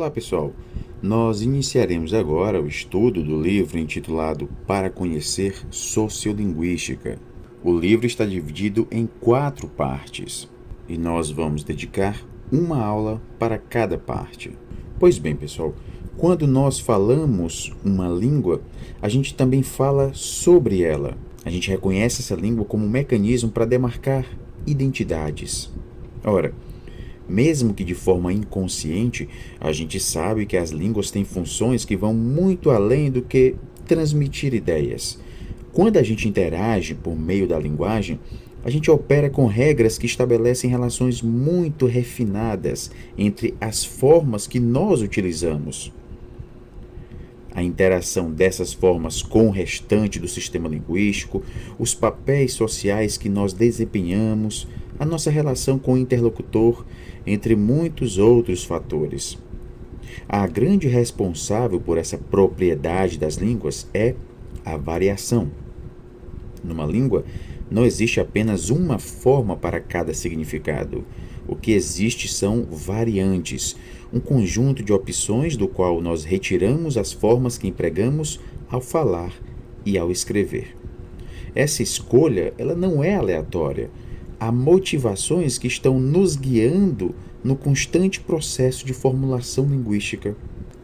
Olá pessoal, nós iniciaremos agora o estudo do livro intitulado Para Conhecer Sociolinguística. O livro está dividido em 4 partes e nós vamos dedicar uma aula para cada parte. Pois bem pessoal, quando nós falamos uma língua, a gente também fala sobre ela. A gente reconhece essa língua como um mecanismo para demarcar identidades. Ora, mesmo que de forma inconsciente, a gente sabe que as línguas têm funções que vão muito além do que transmitir ideias. Quando a gente interage por meio da linguagem, a gente opera com regras que estabelecem relações muito refinadas entre as formas que nós utilizamos. A interação dessas formas com o restante do sistema linguístico, os papéis sociais que nós desempenhamos, a nossa relação com o interlocutor, entre muitos outros fatores. A grande responsável por essa propriedade das línguas é a variação. Numa língua, não existe apenas uma forma para cada significado. O que existe são variantes, um conjunto de opções do qual nós retiramos as formas que empregamos ao falar e ao escrever. Essa escolha, ela não é aleatória. Há motivações que estão nos guiando no constante processo de formulação linguística.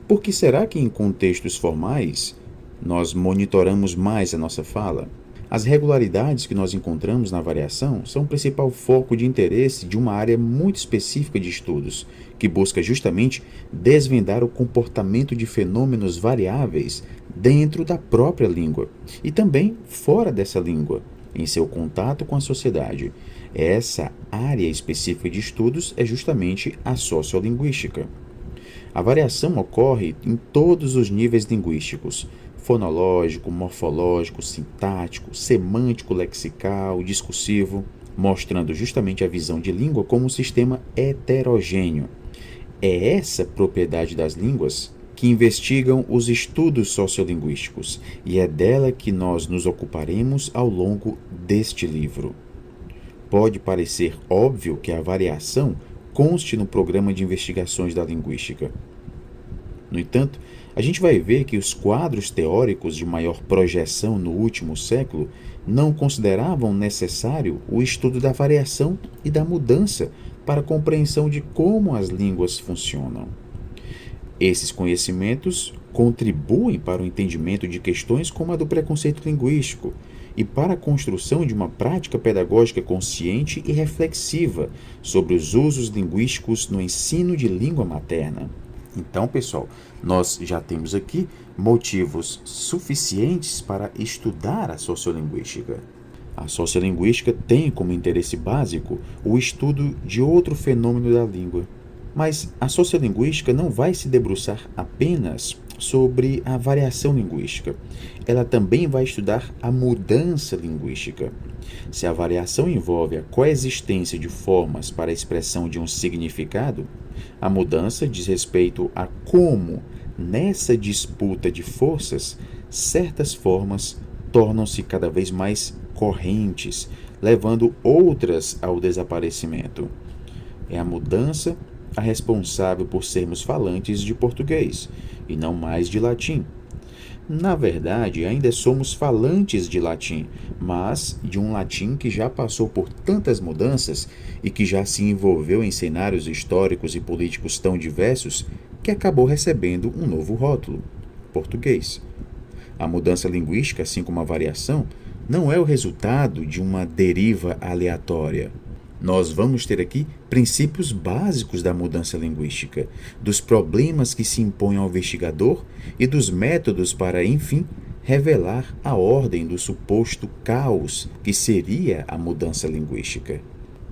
Por que será que em contextos formais nós monitoramos mais a nossa fala? As regularidades que nós encontramos na variação são o principal foco de interesse de uma área muito específica de estudos, que busca justamente desvendar o comportamento de fenômenos variáveis dentro da própria língua e também fora dessa língua, em seu contato com a sociedade. Essa área específica de estudos é justamente a sociolinguística. A variação ocorre em todos os níveis linguísticos: fonológico, morfológico, sintático, semântico, lexical, discursivo, mostrando justamente a visão de língua como um sistema heterogêneo. É essa propriedade das línguas que investigam os estudos sociolinguísticos, e é dela que nós nos ocuparemos ao longo deste livro. Pode parecer óbvio que a variação conste no programa de investigações da linguística. No entanto, a gente vai ver que os quadros teóricos de maior projeção no último século não consideravam necessário o estudo da variação e da mudança para a compreensão de como as línguas funcionam. Esses conhecimentos contribuem para o entendimento de questões como a do preconceito linguístico e para a construção de uma prática pedagógica consciente e reflexiva sobre os usos linguísticos no ensino de língua materna. Então, pessoal, nós já temos aqui motivos suficientes para estudar a sociolinguística. A sociolinguística tem como interesse básico o estudo de outro fenômeno da língua. Mas a sociolinguística não vai se debruçar apenas sobre a variação linguística. Ela também vai estudar a mudança linguística. Se a variação envolve a coexistência de formas para a expressão de um significado, a mudança diz respeito a como, nessa disputa de forças, certas formas tornam-se cada vez mais correntes, levando outras ao desaparecimento. É a mudança a responsável por sermos falantes de português e não mais de latim. Na verdade, ainda somos falantes de latim, mas de um latim que já passou por tantas mudanças e que já se envolveu em cenários históricos e políticos tão diversos que acabou recebendo um novo rótulo: português. A mudança linguística, assim como a variação, não é o resultado de uma deriva aleatória. Nós vamos ter aqui princípios básicos da mudança linguística, dos problemas que se impõem ao investigador e dos métodos para, enfim, revelar a ordem do suposto caos que seria a mudança linguística.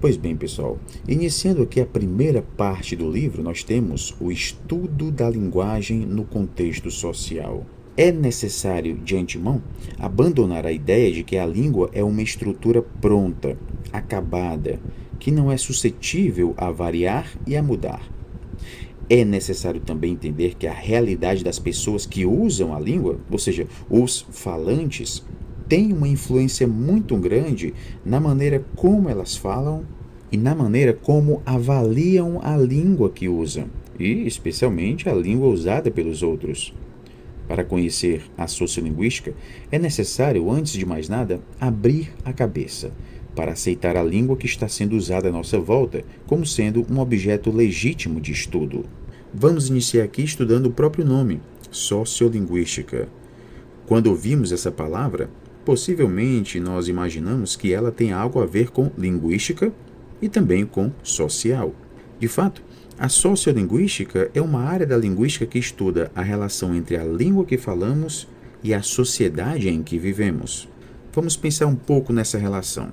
Pois bem, pessoal, iniciando aqui a primeira parte do livro, nós temos o estudo da linguagem no contexto social. É necessário, de antemão, abandonar a ideia de que a língua é uma estrutura pronta, acabada, que não é suscetível a variar e a mudar. É necessário também entender que a realidade das pessoas que usam a língua, ou seja, os falantes, tem uma influência muito grande na maneira como elas falam e na maneira como avaliam a língua que usam. e, especialmente, a língua usada pelos outros. Para conhecer a sociolinguística, é necessário, antes de mais nada, abrir a cabeça para aceitar a língua que está sendo usada à nossa volta como sendo um objeto legítimo de estudo. Vamos iniciar aqui estudando o próprio nome, sociolinguística. Quando ouvimos essa palavra, possivelmente nós imaginamos que ela tem algo a ver com linguística e também com social. De fato, a sociolinguística é uma área da linguística que estuda a relação entre a língua que falamos e a sociedade em que vivemos. Vamos pensar um pouco nessa relação.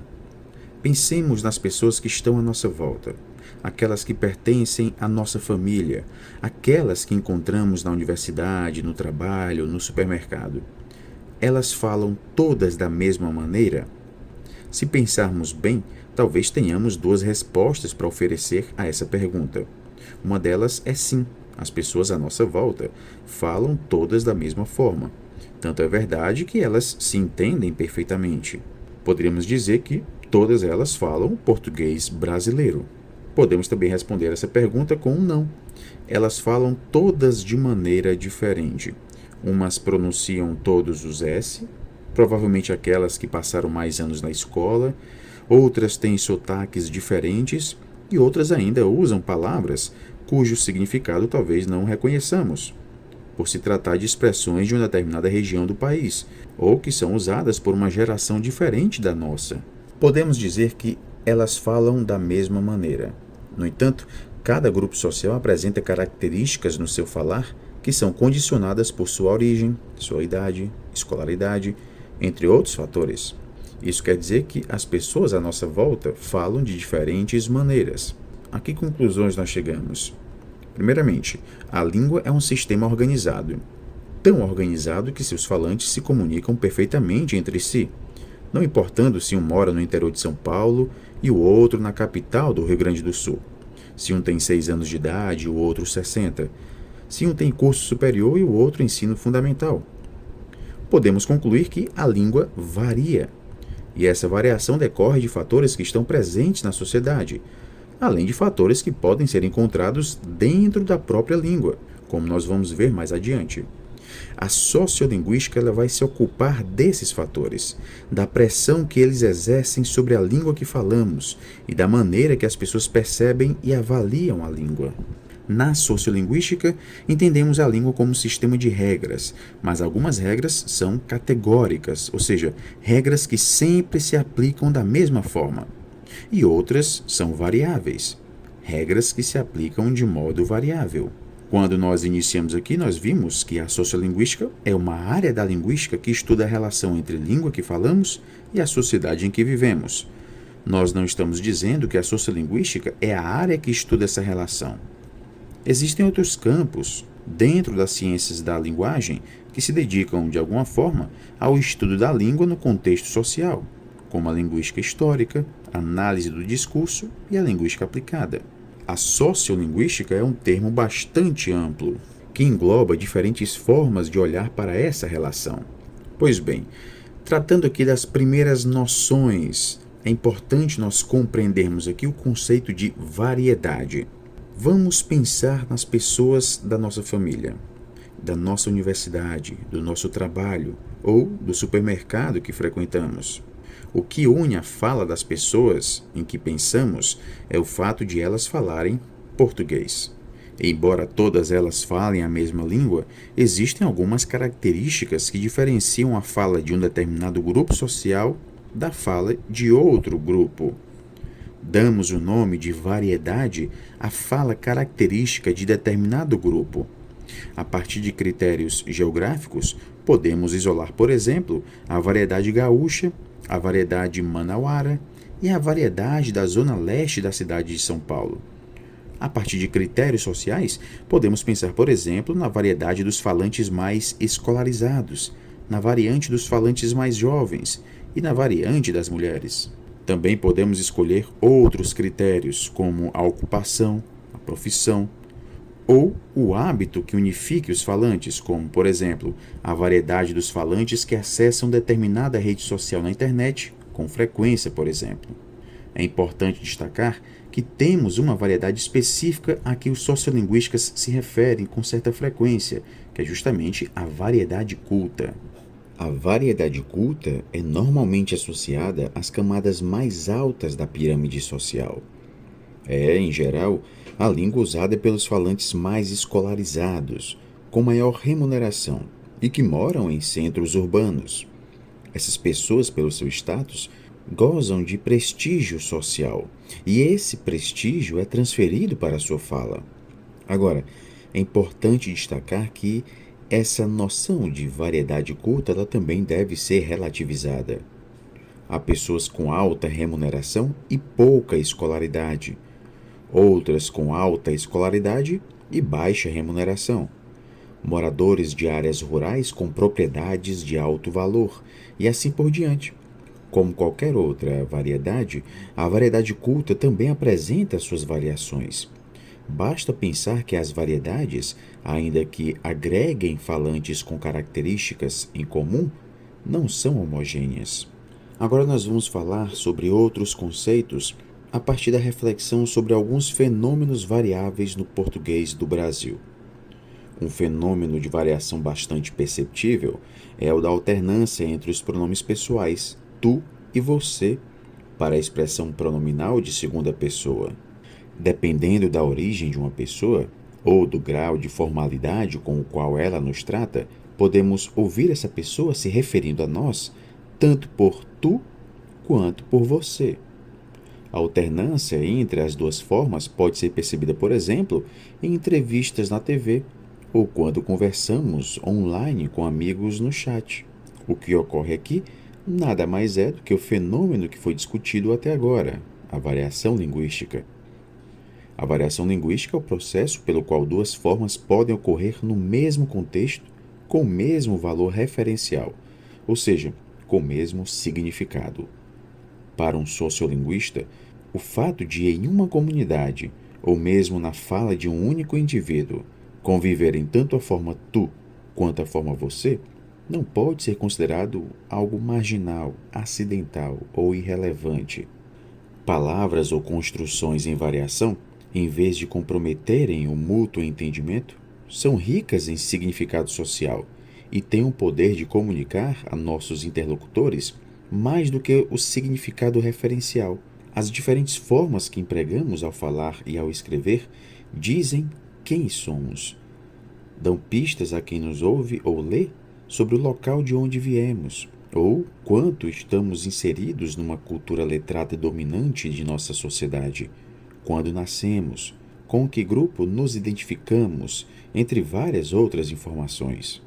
Pensemos nas pessoas que estão à nossa volta, aquelas que pertencem à nossa família, aquelas que encontramos na universidade, no trabalho, no supermercado. Elas falam todas da mesma maneira? Se pensarmos bem, talvez tenhamos duas respostas para oferecer a essa pergunta. Uma delas é sim, as pessoas à nossa volta falam todas da mesma forma. Tanto é verdade que elas se entendem perfeitamente. Poderíamos dizer que todas elas falam português brasileiro. Podemos também responder essa pergunta com um não. Elas falam todas de maneira diferente. Umas pronunciam todos os S, provavelmente aquelas que passaram mais anos na escola, outras têm sotaques diferentes e outras ainda usam palavras cujo significado talvez não reconheçamos, por se tratar de expressões de uma determinada região do país, ou que são usadas por uma geração diferente da nossa. Podemos dizer que elas falam da mesma maneira. No entanto, cada grupo social apresenta características no seu falar que são condicionadas por sua origem, sua idade, escolaridade, entre outros fatores. Isso quer dizer que as pessoas à nossa volta falam de diferentes maneiras. A que conclusões nós chegamos? Primeiramente, a língua é um sistema organizado, tão organizado que seus falantes se comunicam perfeitamente entre si, não importando se um mora no interior de São Paulo e o outro na capital do Rio Grande do Sul, se um tem 6 anos de idade e o outro 60, se um tem curso superior e o outro ensino fundamental. Podemos concluir que a língua varia, e essa variação decorre de fatores que estão presentes na sociedade, além de fatores que podem ser encontrados dentro da própria língua, como nós vamos ver mais adiante. A sociolinguística ela vai se ocupar desses fatores, da pressão que eles exercem sobre a língua que falamos e da maneira que as pessoas percebem e avaliam a língua. Na sociolinguística, entendemos a língua como um sistema de regras, mas algumas regras são categóricas, ou seja, regras que sempre se aplicam da mesma forma. E outras são variáveis, regras que se aplicam de modo variável. Quando nós iniciamos aqui, nós vimos que a sociolinguística é uma área da linguística que estuda a relação entre a língua que falamos e a sociedade em que vivemos. Nós não estamos dizendo que a sociolinguística é a área que estuda essa relação. Existem outros campos, dentro das ciências da linguagem, que se dedicam, de alguma forma, ao estudo da língua no contexto social, como a linguística histórica, a análise do discurso e a linguística aplicada. A sociolinguística é um termo bastante amplo, que engloba diferentes formas de olhar para essa relação. Pois bem, tratando aqui das primeiras noções, é importante nós compreendermos aqui o conceito de variedade. Vamos pensar nas pessoas da nossa família, da nossa universidade, do nosso trabalho ou do supermercado que frequentamos. O que une a fala das pessoas em que pensamos é o fato de elas falarem português. Embora todas elas falem a mesma língua, existem algumas características que diferenciam a fala de um determinado grupo social da fala de outro grupo. Damos o nome de variedade à fala característica de determinado grupo. A partir de critérios geográficos, podemos isolar, por exemplo, a variedade gaúcha, a variedade manauara e a variedade da zona leste da cidade de São Paulo. A partir de critérios sociais, podemos pensar, por exemplo, na variedade dos falantes mais escolarizados, na variante dos falantes mais jovens e na variante das mulheres. Também podemos escolher outros critérios, como a ocupação, a profissão, ou o hábito que unifique os falantes, como, por exemplo, a variedade dos falantes que acessam determinada rede social na internet, com frequência, por exemplo. É importante destacar que temos uma variedade específica a que os sociolinguistas se referem com certa frequência, que é justamente a variedade culta. A variedade culta é normalmente associada às camadas mais altas da pirâmide social. É, em geral, a língua usada pelos falantes mais escolarizados, com maior remuneração e que moram em centros urbanos. Essas pessoas, pelo seu status, gozam de prestígio social e esse prestígio é transferido para a sua fala. Agora, é importante destacar que essa noção de variedade culta ela também deve ser relativizada. Há pessoas com alta remuneração e pouca escolaridade, outras com alta escolaridade e baixa remuneração, moradores de áreas rurais com propriedades de alto valor e assim por diante. Como qualquer outra variedade, a variedade culta também apresenta suas variações. Basta pensar que as variedades, ainda que agreguem falantes com características em comum, não são homogêneas. Agora nós vamos falar sobre outros conceitos a partir da reflexão sobre alguns fenômenos variáveis no português do Brasil. Um fenômeno de variação bastante perceptível é o da alternância entre os pronomes pessoais, tu e você, para a expressão pronominal de segunda pessoa. Dependendo da origem de uma pessoa, ou do grau de formalidade com o qual ela nos trata, podemos ouvir essa pessoa se referindo a nós, tanto por tu quanto por você. A alternância entre as duas formas pode ser percebida, por exemplo, em entrevistas na TV, ou quando conversamos online com amigos no chat. O que ocorre aqui nada mais é do que o fenômeno que foi discutido até agora, a variação linguística. A variação linguística é o processo pelo qual duas formas podem ocorrer no mesmo contexto, com o mesmo valor referencial, ou seja, com o mesmo significado. Para um sociolinguista, o fato de em uma comunidade, ou mesmo na fala de um único indivíduo, conviverem tanto a forma tu quanto a forma você, não pode ser considerado algo marginal, acidental ou irrelevante. Palavras ou construções em variação, em vez de comprometerem o mútuo entendimento, são ricas em significado social e têm o poder de comunicar a nossos interlocutores mais do que o significado referencial. As diferentes formas que empregamos ao falar e ao escrever dizem quem somos. Dão pistas a quem nos ouve ou lê sobre o local de onde viemos, ou quanto estamos inseridos numa cultura letrada dominante de nossa sociedade, quando nascemos, com que grupo nos identificamos, entre várias outras informações.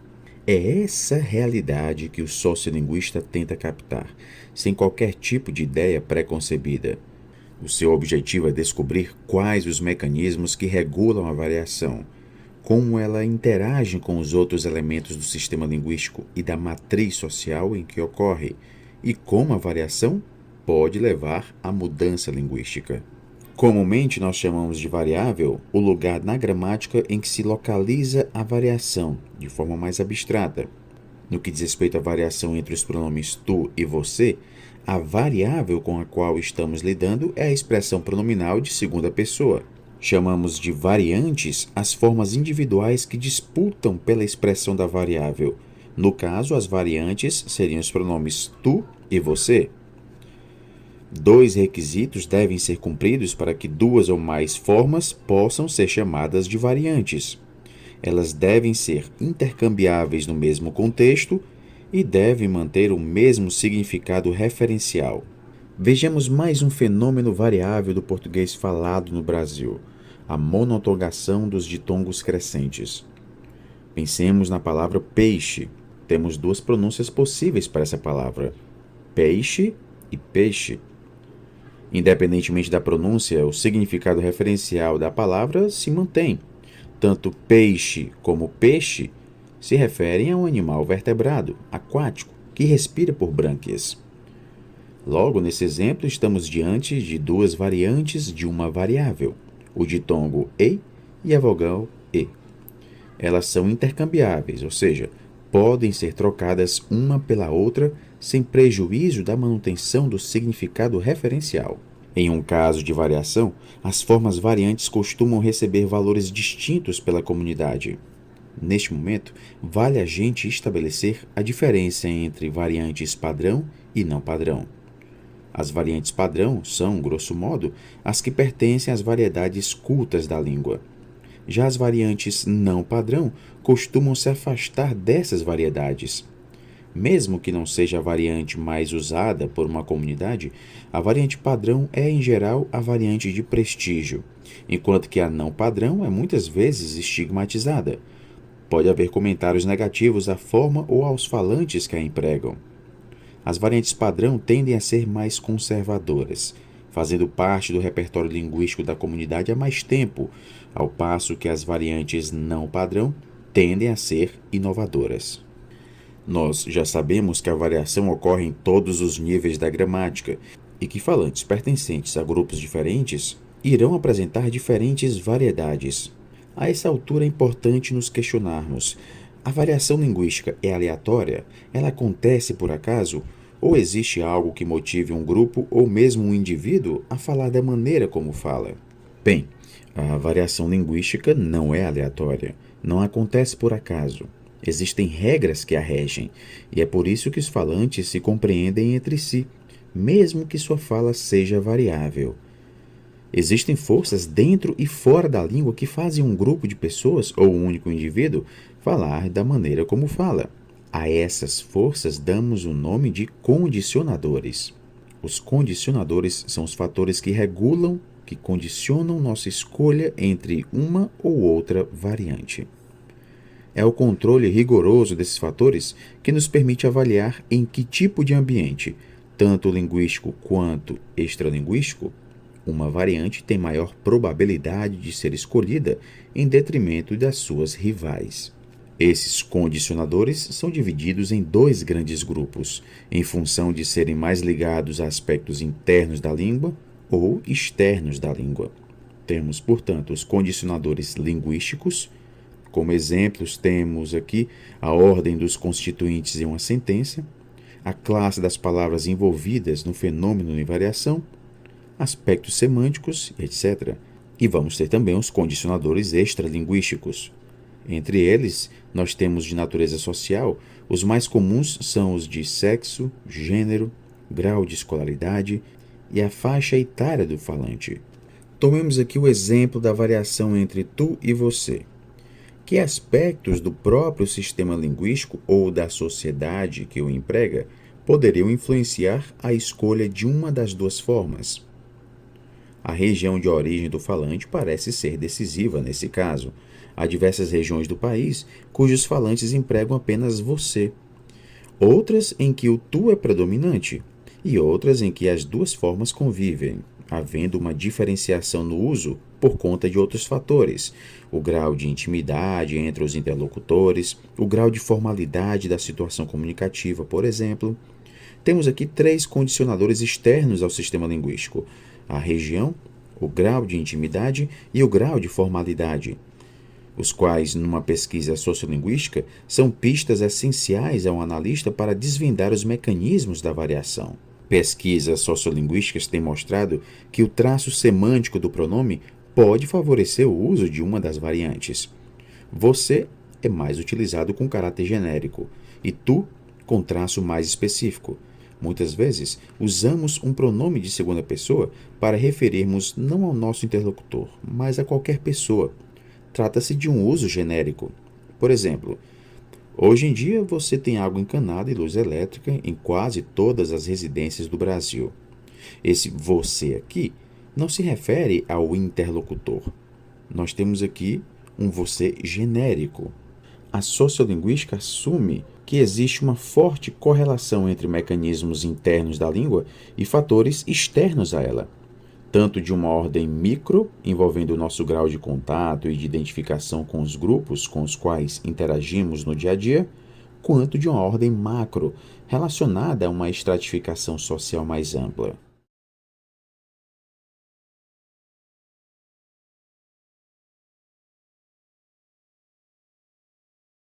É essa realidade que o sociolinguista tenta captar, sem qualquer tipo de ideia preconcebida. O seu objetivo é descobrir quais os mecanismos que regulam a variação, como ela interage com os outros elementos do sistema linguístico e da matriz social em que ocorre, e como a variação pode levar à mudança linguística. Comumente nós chamamos de variável o lugar na gramática em que se localiza a variação, de forma mais abstrata. No que diz respeito à variação entre os pronomes tu e você, a variável com a qual estamos lidando é a expressão pronominal de segunda pessoa. Chamamos de variantes as formas individuais que disputam pela expressão da variável. No caso, as variantes seriam os pronomes tu e você. Dois requisitos devem ser cumpridos para que duas ou mais formas possam ser chamadas de variantes. Elas devem ser intercambiáveis no mesmo contexto e devem manter o mesmo significado referencial. Vejamos mais um fenômeno variável do português falado no Brasil, a monotogação dos ditongos crescentes. Pensemos na palavra peixe. Temos duas pronúncias possíveis para essa palavra, peixe e peixe. Independentemente da pronúncia, o significado referencial da palavra se mantém. Tanto peixe como peixe se referem a um animal vertebrado, aquático, que respira por brânquias. Logo, nesse exemplo, estamos diante de duas variantes de uma variável, o ditongo e e a vogal e. Elas são intercambiáveis, ou seja, podem ser trocadas uma pela outra sem prejuízo da manutenção do significado referencial. Em um caso de variação, as formas variantes costumam receber valores distintos pela comunidade. Neste momento, vale a gente estabelecer a diferença entre variantes padrão e não padrão. As variantes padrão são, grosso modo, as que pertencem às variedades cultas da língua. Já as variantes não padrão costumam se afastar dessas variedades. Mesmo que não seja a variante mais usada por uma comunidade, a variante padrão é, em geral, a variante de prestígio, enquanto que a não padrão é muitas vezes estigmatizada. Pode haver comentários negativos à forma ou aos falantes que a empregam. As variantes padrão tendem a ser mais conservadoras, fazendo parte do repertório linguístico da comunidade há mais tempo, ao passo que as variantes não padrão tendem a ser inovadoras. Nós já sabemos que a variação ocorre em todos os níveis da gramática e que falantes pertencentes a grupos diferentes irão apresentar diferentes variedades. A essa altura é importante nos questionarmos: a variação linguística é aleatória? Ela acontece por acaso? Ou existe algo que motive um grupo ou mesmo um indivíduo a falar da maneira como fala? Bem, a variação linguística não é aleatória, não acontece por acaso. Existem regras que a regem, e é por isso que os falantes se compreendem entre si, mesmo que sua fala seja variável. Existem forças dentro e fora da língua que fazem um grupo de pessoas ou um único indivíduo falar da maneira como fala. A essas forças damos o nome de condicionadores. Os condicionadores são os fatores que regulam, que condicionam nossa escolha entre uma ou outra variante. É o controle rigoroso desses fatores que nos permite avaliar em que tipo de ambiente, tanto linguístico quanto extralinguístico, uma variante tem maior probabilidade de ser escolhida em detrimento das suas rivais. Esses condicionadores são divididos em dois grandes grupos, em função de serem mais ligados a aspectos internos da língua ou externos da língua. Temos, portanto, os condicionadores linguísticos. Como exemplos, temos aqui a ordem dos constituintes em uma sentença, a classe das palavras envolvidas no fenômeno de variação, aspectos semânticos, etc. E vamos ter também os condicionadores extralinguísticos. Entre eles, nós temos de natureza social, os mais comuns são os de sexo, gênero, grau de escolaridade e a faixa etária do falante. Tomemos aqui o exemplo da variação entre tu e você. Que aspectos do próprio sistema linguístico ou da sociedade que o emprega poderiam influenciar a escolha de uma das duas formas? A região de origem do falante parece ser decisiva nesse caso. Há diversas regiões do país cujos falantes empregam apenas você, outras em que o tu é predominante e outras em que as duas formas convivem, havendo uma diferenciação no uso por conta de outros fatores: o grau de intimidade entre os interlocutores, o grau de formalidade da situação comunicativa, por exemplo. Temos aqui 3 condicionadores externos ao sistema linguístico: a região, o grau de intimidade e o grau de formalidade, os quais, numa pesquisa sociolinguística, são pistas essenciais ao analista para desvendar os mecanismos da variação. Pesquisas sociolinguísticas têm mostrado que o traço semântico do pronome pode favorecer o uso de uma das variantes. Você é mais utilizado com caráter genérico e tu com traço mais específico. Muitas vezes, usamos um pronome de segunda pessoa para referirmos não ao nosso interlocutor, mas a qualquer pessoa. Trata-se de um uso genérico. Por exemplo, hoje em dia você tem água encanada e luz elétrica em quase todas as residências do Brasil. Esse você aqui não se refere ao interlocutor. Nós temos aqui um você genérico. A sociolinguística assume que existe uma forte correlação entre mecanismos internos da língua e fatores externos a ela, tanto de uma ordem micro, envolvendo o nosso grau de contato e de identificação com os grupos com os quais interagimos no dia a dia, quanto de uma ordem macro, relacionada a uma estratificação social mais ampla.